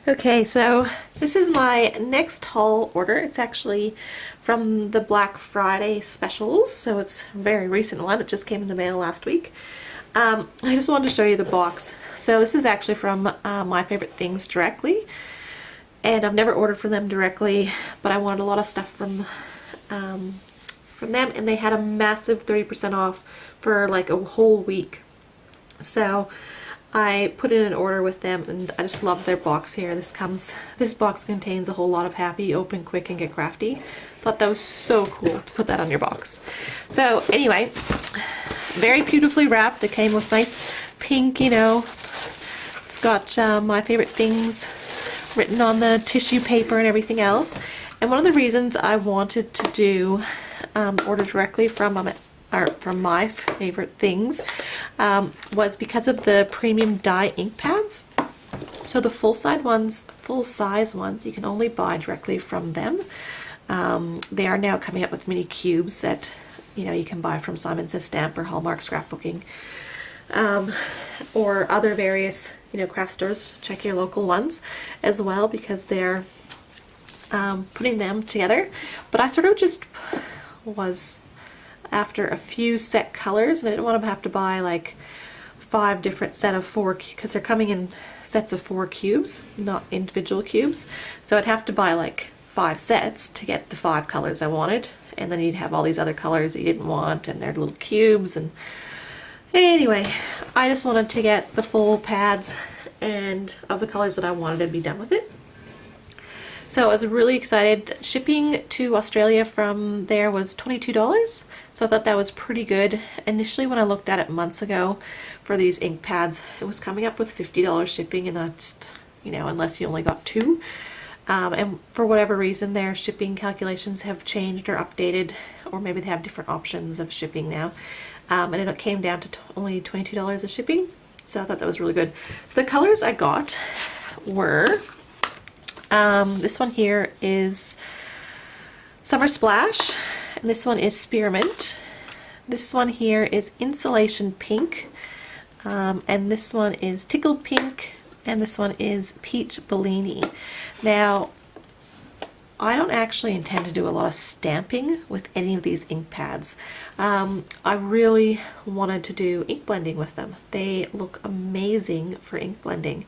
Okay, so this is my next haul order. It's actually from the Black Friday specials, so it's a very recent one. It just came in the mail last week. I just wanted to show you the box. So this is actually from My Favorite Things directly, and I've never ordered from them directly, but I wanted a lot of stuff from them, and they had a massive 30% off for like a whole week. So I put in an order with them, and I just love their box here. This box contains a whole lot of happy, open quick, and get crafty. Thought that was so cool to put that on your box. So anyway, very beautifully wrapped. It came with nice pink, it's got My Favorite Things written on the tissue paper and everything else. And one of the reasons I wanted to do order directly from My Favorite Things was because of the premium dye ink pads. So the full size ones, you can only buy directly from them. They are now coming up with mini cubes that you can buy from Simon Says Stamp or Hallmark Scrapbooking, or other various craft stores. Check your local ones as well, because they're putting them together. But I sort of just was after a few set colors, and I didn't want to have to buy like 5 different set of 4, because they're coming in sets of 4 cubes, not individual cubes. So I'd have to buy like 5 sets to get the 5 colors I wanted, and then you'd have all these other colors that you didn't want, and they're little cubes. And anyway, I just wanted to get the full pads and of the colors that I wanted and be done with it. So I was really excited. Shipping to Australia from there was $22, so I thought that was pretty good. Initially, when I looked at it months ago for these ink pads, it was coming up with $50 shipping, and I just, unless you only got 2. And for whatever reason, their shipping calculations have changed or updated, or maybe they have different options of shipping now. And it came down to only $22 of shipping, so I thought that was really good. So the colors I got were... this one here is Summer Splash, and this one is Spearmint. This one here is Insulation Pink, and this one is Tickled Pink, and this one is Peach Bellini. Now, I don't actually intend to do a lot of stamping with any of these ink pads. I really wanted to do ink blending with them. They look amazing for ink blending.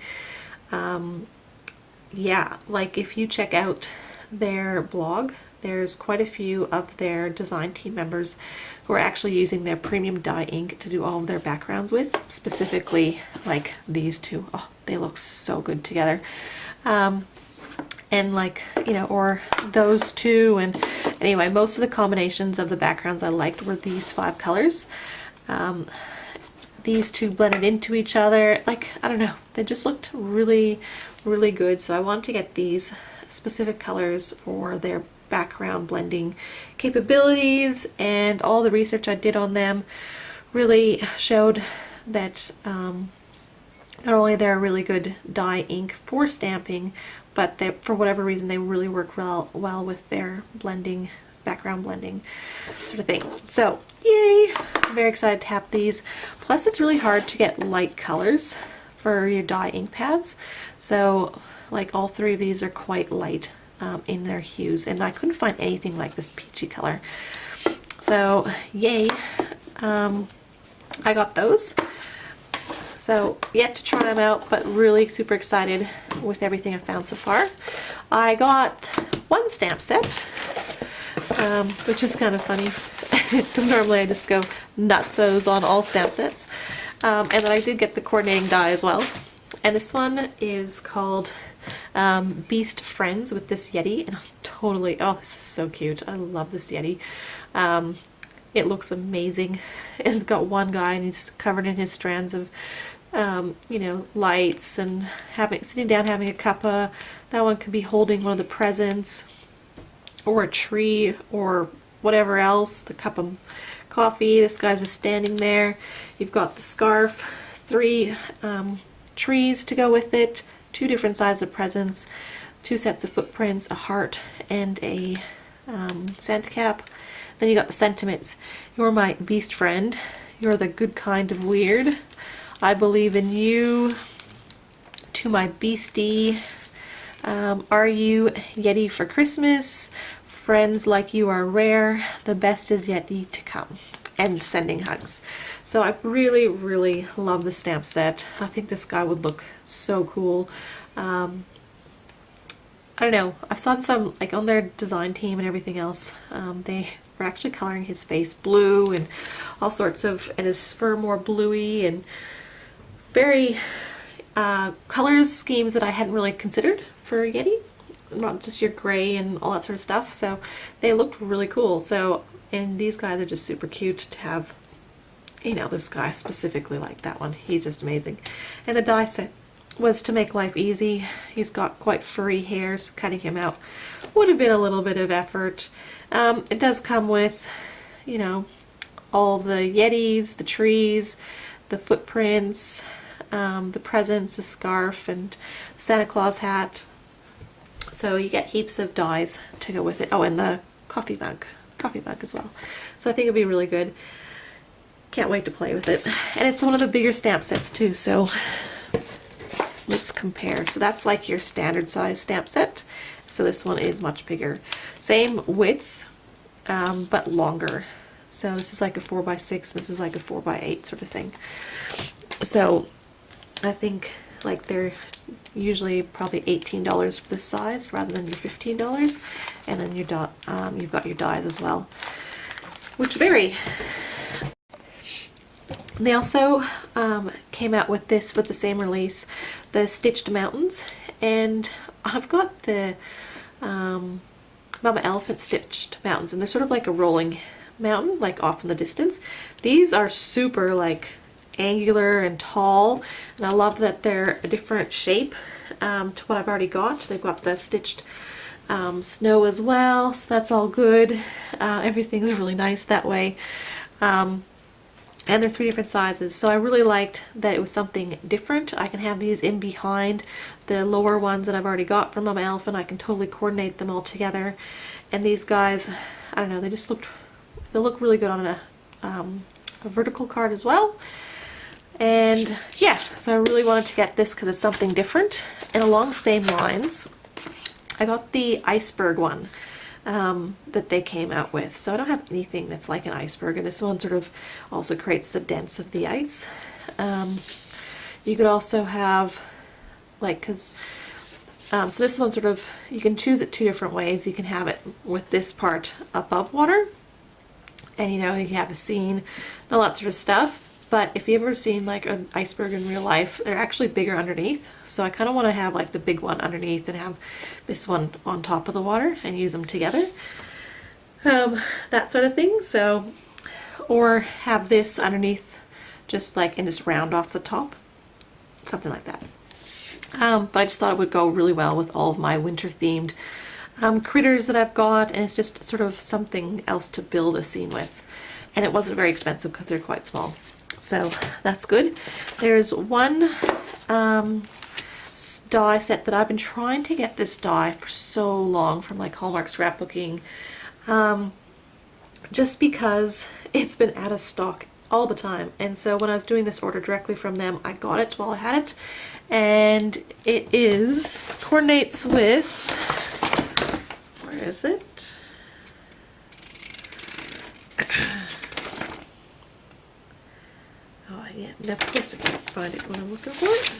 Yeah, like if you check out their blog, there's quite a few of their design team members who are actually using their premium dye ink to do all of their backgrounds with, specifically like these two. Oh, they look so good together. And like, or those two, and anyway, most of the combinations of the backgrounds I liked were these 5 colors. These two blended into each other. Like, I don't know, they just looked really, really good. So I wanted to get these specific colors for their background blending capabilities, and all the research I did on them really showed that not only they're a really good dye ink for stamping, but they, for whatever reason, they really work well with their blending, background blending sort of thing. So yay, I'm very excited to have these. Plus it's really hard to get light colors for your dye ink pads, so like all 3 of these are quite light in their hues, and I couldn't find anything like this peachy color. So yay, I got those. So yet to try them out, but really super excited with everything I've found so far. I got 1 stamp set, which is kind of funny because normally I just go nutsos on all stamp sets. And then I did get the coordinating die as well. And this one is called Beast Friends with this Yeti, and I'm totally, oh, this is so cute. I love this Yeti. It looks amazing. It's got one guy and he's covered in his strands of lights, and sitting down having a cuppa. That one could be holding one of the presents, or a tree, or whatever else, the cup of coffee. This guy's just standing there. You've got the scarf, 3 trees to go with it, 2 different sizes of presents, 2 sets of footprints, a heart, and a Santa cap. Then you got the sentiments. You're my beast friend. You're the good kind of weird. I believe in you. To my beastie. Are you Yeti for Christmas? Friends like you are rare. The best is yet to come. And sending hugs. So I really, really love the stamp set. I think this guy would look so cool. I don't know. I've saw some like on their design team and everything else. They were actually coloring his face blue and all sorts of, and his fur more bluey and very colors schemes that I hadn't really considered for Yeti. Not just your gray and all that sort of stuff. So they looked really cool. So, and these guys are just super cute to have, you know, this guy specifically like that one. He's just amazing. And the die set was to make life easy. He's got quite furry hairs. Cutting him out would have been a little bit of effort. It does come with, you know, all the Yetis, the trees, the footprints, the presents, the scarf, and the Santa Claus hat. So you get heaps of dies to go with it. Oh, and the coffee mug as well. So I think it'd be really good. Can't wait to play with it. And it's one of the bigger stamp sets too, so let's compare. So that's like your standard size stamp set. So this one is much bigger. Same width, but longer. So this is like a 4x6, this is like a 4x8 sort of thing. So I think like they're usually probably $18 for this size rather than your $15. And then your you've got your dies as well, which vary. They also came out with this with the same release, the Stitched Mountains, and I've got the Mama Elephant Stitched Mountains, and they're sort of like a rolling mountain, like off in the distance. These are super like angular and tall, and I love that they're a different shape to what I've already got. They've got the stitched snow as well, so that's all good. Everything's really nice that way. And they're 3 different sizes, so I really liked that it was something different. I can have these in behind the lower ones that I've already got from Mama Elephant. I can totally coordinate them all together. And these guys, I don't know, they look really good on a vertical card as well. And yeah, so I really wanted to get this because it's something different. And along the same lines, I got the iceberg one that they came out with. So I don't have anything that's like an iceberg, and this one sort of also creates the dents of the ice. You could also have like, so this one sort of, you can choose it 2 different ways. You can have it with this part above water, and you know, you have a scene and all that sort of stuff. But if you've ever seen like an iceberg in real life, they're actually bigger underneath. So I kind of want to have like the big one underneath and have this one on top of the water and use them together. That sort of thing. So, or have this underneath just like, and just round off the top. Something like that. But I just thought it would go really well with all of my winter themed critters that I've got. And it's just sort of something else to build a scene with. And it wasn't very expensive because they're quite small. So that's good. There's one die set that I've been trying to get this die for so long from like Hallmark Scrapbooking, just because it's been out of stock all the time. And so when I was doing this order directly from them, I got it while I had it, and it coordinates with, where is it? Oh yeah, of course I can't find it when I'm looking for it.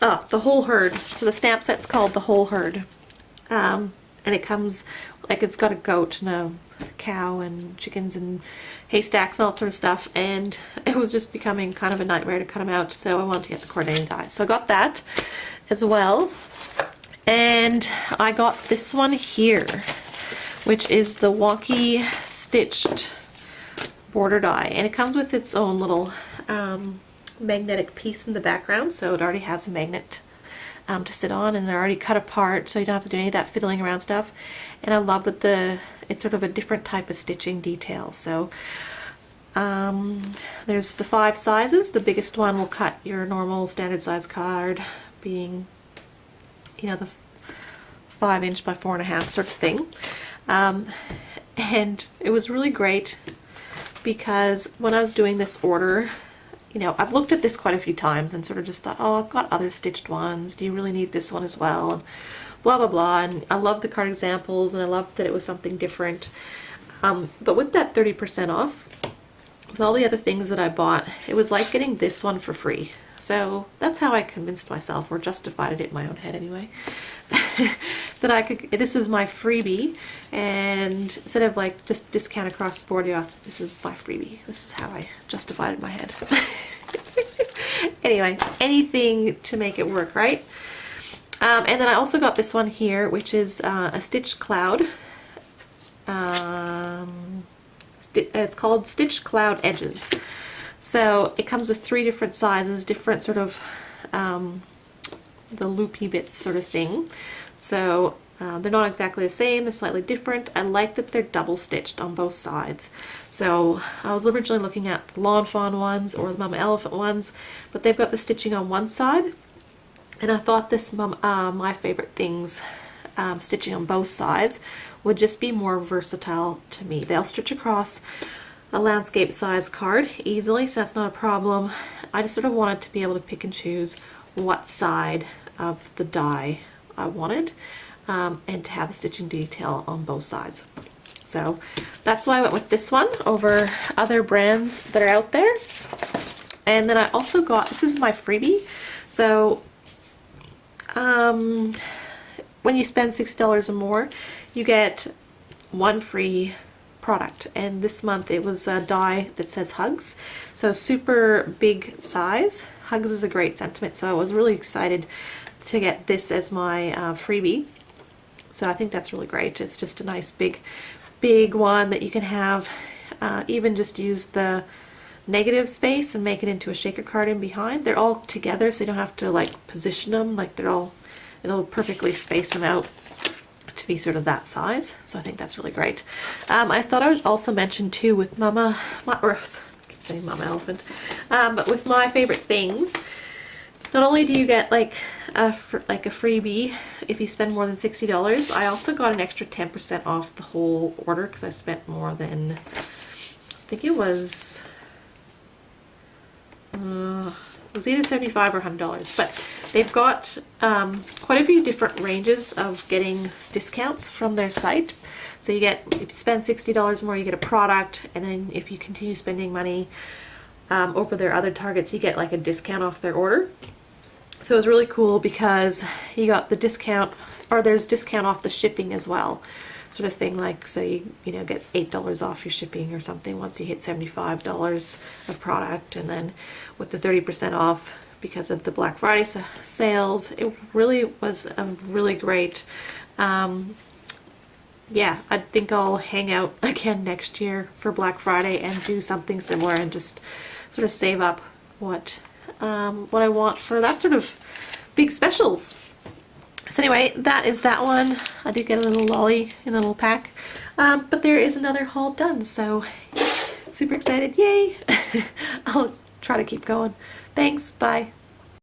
Oh, the Whole Herd. So the stamp set's called the Whole Herd. And it comes, like, it's got a goat and a cow and chickens and haystacks and all that sort of stuff. And it was just becoming kind of a nightmare to cut them out, so I wanted to get the coordinating die. So I got that as well. And I got this one here, which is the Wonky Stitched border die, and it comes with its own little magnetic piece in the background, so it already has a magnet to sit on, and they're already cut apart, so you don't have to do any of that fiddling around stuff. And I love that it's sort of a different type of stitching detail. So there's the 5 sizes. The biggest one will cut your normal standard size card, being, you know, the 5" by 4.5" sort of thing. And it was really great because when I was doing this order, you know, I've looked at this quite a few times and sort of just thought, oh, I've got other stitched ones. Do you really need this one as well? And blah, blah, blah. And I love the card examples, and I loved that it was something different. But with that 30% off, with all the other things that I bought, it was like getting this one for free. So that's how I convinced myself, or justified it in my own head anyway, that I could, this was my freebie, and instead of like just discount across the board, yeah, this is my freebie. This is how I justified it in my head. Anyway, anything to make it work, right? And then I also got this one here, which is a Stitch Cloud. It's called Stitch Cloud Edges. So it comes with 3 different sizes, different sort of the loopy bits sort of thing. So they're not exactly the same, they're slightly different. I like that they're double stitched on both sides. So I was originally looking at the Lawn Fawn ones or the Mama Elephant ones, but they've got the stitching on one side. And I thought this My Favorite Things stitching on both sides would just be more versatile to me. They'll stitch across a landscape size card easily, so that's not a problem. I just sort of wanted to be able to pick and choose what side of the die I wanted, and to have the stitching detail on both sides. So that's why I went with this one over other brands that are out there. And then I also got, this is my freebie, so when you spend $60 or more, you get 1 free product, and this month it was a die that says Hugs, so super big size. Hugs is a great sentiment, so I was really excited to get this as my freebie. So I think that's really great. It's just a nice big one that you can have, even just use the negative space and make it into a shaker card in behind. They're all together, so you don't have to like position them, like they're all, it'll perfectly space them out to be sort of that size. So I think that's really great. I thought I would also mention too with Mama Elephant, but with My Favorite Things, not only do you get like a freebie if you spend more than $60, I also got an extra 10% off the whole order because I spent more than, I think it was either $75 or $100, but they've got quite a few different ranges of getting discounts from their site. So you get, if you spend $60 more, you get a product, and then if you continue spending money over their other targets, you get like a discount off their order. So it was really cool because you got the discount, or there's discount off the shipping as well, sort of thing. Like, so you know, get $8 off your shipping or something once you hit $75 of product, and then with the 30% off because of the Black Friday sales, it really was a really great. Yeah, I think I'll hang out again next year for Black Friday and do something similar and just sort of save up what I want for that sort of big specials. So anyway, that is that one. I did get a little lolly in a little pack, but there is another haul done, so super excited, yay! I'll try to keep going. Thanks, bye.